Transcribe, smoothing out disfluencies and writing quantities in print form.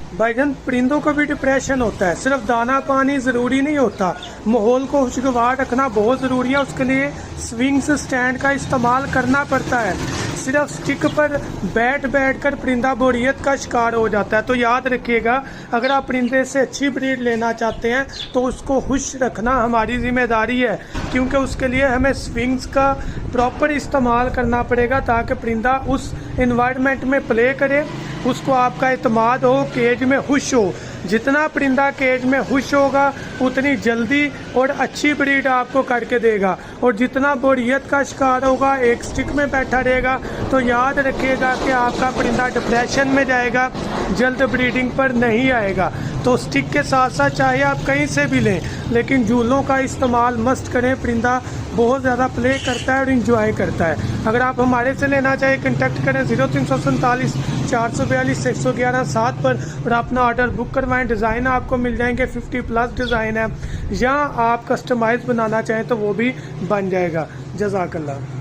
भाईजान परिंदों को भी डिप्रेशन होता है, सिर्फ दाना पानी ज़रूरी नहीं होता, माहौल को खुशगवार रखना बहुत ज़रूरी है। उसके लिए स्विंग्स स्टैंड का इस्तेमाल करना पड़ता है। सिर्फ स्टिक पर बैठ कर परिंदा बोरियत का शिकार हो जाता है। तो याद रखिएगा, अगर आप परिंदे से अच्छी ब्रीड लेना चाहते हैं तो उसको खुश रखना हमारी ज़िम्मेदारी है, क्योंकि उसके लिए हमें स्विंग्स का प्रॉपर इस्तेमाल करना पड़ेगा ताकि परिंदा उस इन्वायरमेंट में प्ले करे, उसको आपका एतमाद हो, केज में खुश हो। जितना परिंदा केज में खुश होगा उतनी जल्दी और अच्छी ब्रीड आपको करके देगा, और जितना बोरियत का शिकार होगा, एक स्टिक में बैठा रहेगा, तो याद रखिएगा कि आपका परिंदा डिप्रेशन में जाएगा, जल्द ब्रीडिंग पर नहीं आएगा। तो स्टिक के साथ साथ चाहे आप कहीं से भी लें, लेकिन झूलों का इस्तेमाल मस्ट करें। परिंदा बहुत ज़्यादा प्ले करता है और इंजॉय करता है। अगर आप हमारे से लेना चाहें, कॉन्टैक्ट करें 0347 442 111 7 पर और अपना ऑर्डर बुक करवाएं। डिज़ाइन आपको मिल जाएंगे, 50+ डिज़ाइन है, या आप कस्टमाइज़ बनाना चाहें तो वो भी बन जाएगा। जज़ाकल्लाह।